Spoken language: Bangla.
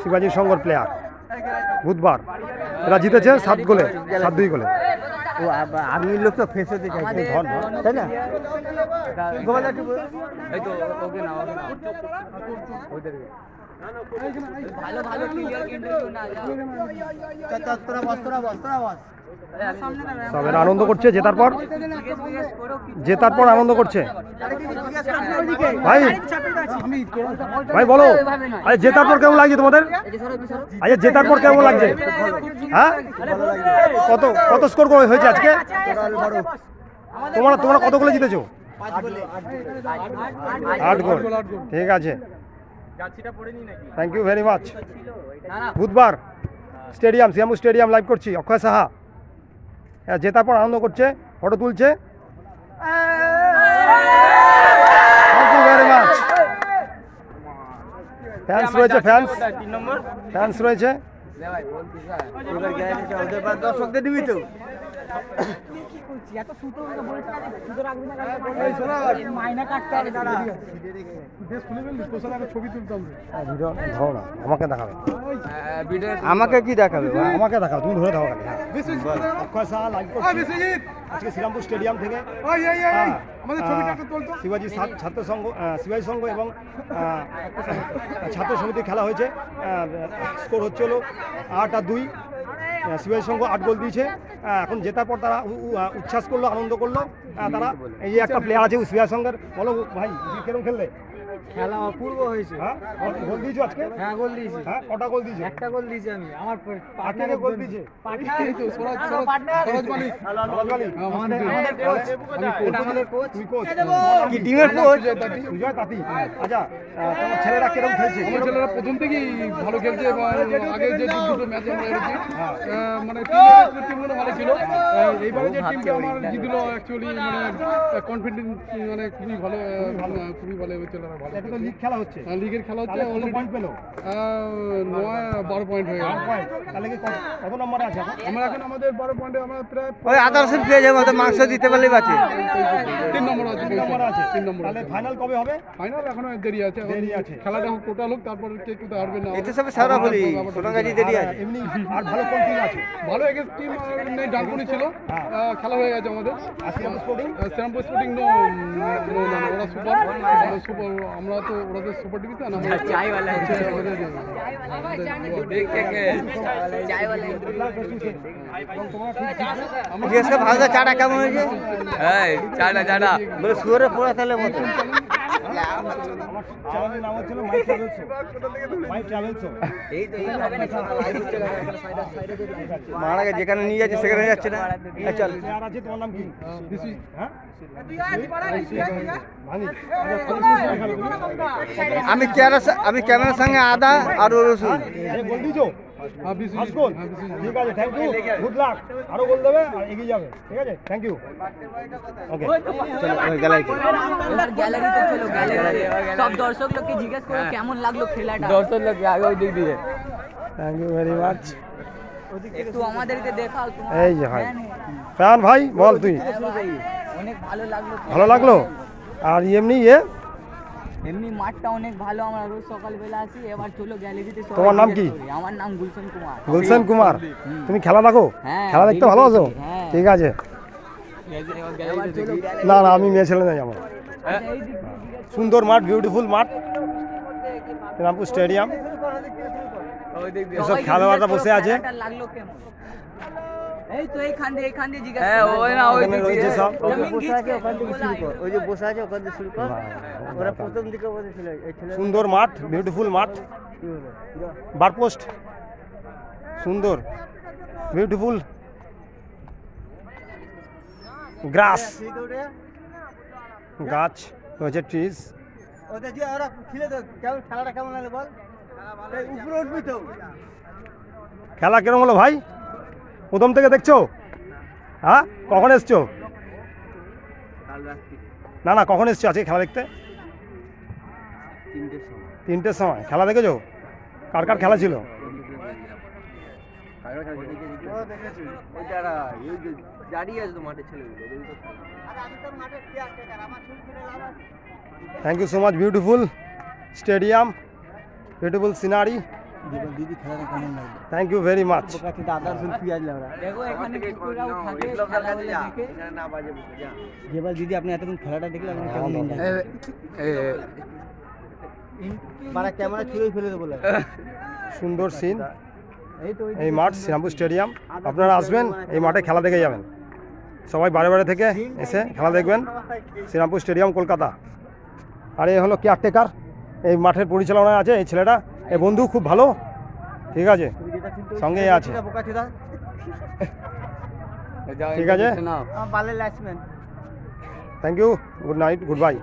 শিবাজি সংঘর প্লেয়ার বুধবার এরা জিতেছে 7 গোলে 7-2 গোলে। ও আর্মির লোক তো ফেস হতে চাইছে ধর ধর তাই না এই তো ওকে না ওদের ভালো ভালো ক্লিয়ার ইন্টারভিউ না যাও তোরা বস সবাই আনন্দ করছে জেতার পর আনন্দ করছে ভাই ভাই বলো আরে জেতার পর কেমন লাগছে তোমাদের? আচ্ছা জেতার পর কেমন লাগছে? হ্যাঁ কত স্কোর হয়েছে আজকে? তোমরা কত গোলে জিতেছো? 8 গোল। ঠিক আছে, থ্যাংক ইউ ভেরি মাচ। বুধবার স্টেডিয়াম সিয়ামপুর স্টেডিয়াম লাইভ করছি। অক্ষয় সাহা জেতার পর আনন্দ করছে, ফটো তুলছে। Thank you very much. Fans রয়েছে, ফ্যান্স রয়েছে। দর্শকদের দিবি তো আমাকে দেখাবে, আমাকে কি দেখাবে? আমাকে দেখাও, তুমি ধরে দাও। অক্ষয় সাহা লাইভ করছি আজকে শ্রীরামপুর স্টেডিয়াম থেকে। শিবাজি ছাত্র সংঘ, শিবাজি সংঘ এবং ছাত্র সমিতির খেলা হয়েছে। স্কোর হচ্ছে হলো 8-2। শিবাজি সংঘ 8 গোল দিয়েছে। এখন জেতার পর তারা উচ্ছ্বাস করলো, আনন্দ করলো তারা। এই যে একটা প্লেয়ার আছে শিবাজি সংঘের, বলো ভাই কিরকম খেললে? খেলা অপূর্ব হয়েছে। হ্যাঁ গোল দিয়েছো আজকে? হ্যাঁ গোল দিয়েছি। হ্যাঁ কটা গোল দিয়েছো? একটা গোল দিয়েছি আমি। আমার পার্টনারে গোল দিয়েছে। আমাদের কোচ। তুমি কোচ কি টিমের কোচ? সুজয় তাঁতি। আচ্ছা তোমার ছেলেরা কিরকম খেলছে? আমার ছেলেরা প্রথম থেকেই ভালো খেলছে এবং আগে যে দুটো ম্যাচ আমরা হেরেছি মানে টিমগুলো ভালো ছিল। এইবারে যে টিমটা আমার জিতলো অ্যাকচুয়ালি মানে কনফিডেন্স মানে খুবই ভালো ছেলেরা ভালো। এটা তো লিগ খেলা হচ্ছে। লিগের খেলা হচ্ছে। অলরেডি পয়েন্ট পেলো 9-12 পয়েন্ট হয়ে গেল। তাহলে কি কত নম্বরে আছে এখন? আমরা এখন আমাদের 12 পয়েন্টে আমরা প্রায় ওই আদার্সের পেয়ে যাবো, মাংস দিতে পারলেই বাঁচে। 3 নম্বর আছে। 3 নম্বর। তাহলে ফাইনাল কবে হবে? ফাইনাল এখনো দেরি আছে। খেলাটা টোটাল হোক, তারপরে কে কোথায় হারবে না। এতে সব সারা বলি সোনাগাজী দেরি আছে। এমনি আর ভালো কোন টিম আছে? ভালো এগেন্স টিম নেই, ডানকুনি ছিল, খেলা হয়ে গেছে আমাদের। শ্রীরামপুর স্পোর্টিং নো ওরা সুপার। আমরা তো ওরা সুপার ডিভিশন, আমরা ভালো চাটা কেমন হয়েছে? চাটা বলে শুয়ারে পড়া তাহলে মতো। মারাকে যেখানে নিয়ে যাচ্ছে সেখানে যাচ্ছে না। চল তোমার নাম কি? আমি ক্যামেরার সঙ্গে আদা আর রসুন। ঠিক আছে, থ্যাংক ইউ, গুড লাক। আরো গোল দেবে আর এগিয়ে যাবে। ঠিক আছে, থ্যাংক ইউ। ওকে চলো গ্যালারিতে চলো। সব দর্শক লোককে জিজ্ঞেস করো কেমন লাগলো খেলাটা। দর্শক লোক আগে ওই দিক দিয়ে। Thank you very much. একটু আমাদেরকে দেখাও তোমার। এই যে ভাই ফ্যান ভাই বল তুই। অনেক ভালো লাগলো। ভালো লাগলো। আর এমনি মাঠটা অনেক ভালো। আমরা রোজ সকালবেলা আসি। এবার চলো গ্যালারিতে। তোমার নাম কি? আমার নাম গুলশন কুমার। গুলশন কুমার। তুমি খেলা দেখো? খেলা দেখতে ভালোবাসো? ঠিক আছে। না আমি মেয়ে ছেলে নাই আমার। সুন্দর মাঠ, বিউটিফুল মাঠ, শ্রীরামপুর স্টেডিয়াম। এসব খেলোয়াড়রা বসে আছে। এই তো এইখান দিয়ে জিজ্ঞাসা। হ্যাঁ ওই না ওই দিকে রয়েছে সব। বসে আছে ওখান থেকে শুরু কর। ওই যে বসে আছে ওখান থেকে শুরু কর। ওরা প্রথম দিকে বসেছিল। সুন্দর মাঠ, বিউটিফুল মাঠ, বারপোস্ট সুন্দর, বিউটিফুল গ্রাস, গাছ রয়েছে, ট্রিজ। ওদের যে ওরা খেলে তো কেমন খেলাটা কেমন লাগলো বল? উপরে উঠবি তো। খেলা কেমন হলো ভাই? প্রথম থেকে দেখছো? হ্যাঁ কখন এসছো? না কখন এসছো আজকে খেলা দেখতে? 3টের সময়। খেলা দেখেছো? কার কার খেলা ছিল? Thank you so much. Beautiful stadium, beautiful scenery, দিদি খেলাটা কেমন লাগলো? Thank you very much. কাছে দাদা সুলফি আজ লাগরা দেখো এখানে কুকুররাও থাকে খেলা বলে দেখে। যেবার দিদি আপনি এতক্ষণ খেলাটা দেখলে আপনার কেমন এনজয়? মারা ক্যামেরা ছুঁড়েই ফেলে দেবো বলে। সুন্দর সিন। এই তো এই মাঠ শ্রীরামপুর স্টেডিয়াম, আপনারা আসবেন এই মাঠে খেলা দেখে যাবেন। সবাই বারে বারে থেকে এসে খেলা দেখবেন, শ্রীরামপুর স্টেডিয়াম কলকাতা। আর এই হলো কেয়ারটেকার, এই মাঠের পরিচালনায় আছে এই ছেলেটা। এই বন্ধু খুব ভালো, ঠিক আছে, সঙ্গে আছে, বোকাচোদা ঠিক আছে। আমার বালের ল্যাচম্যান। Thank you, good night, good bye.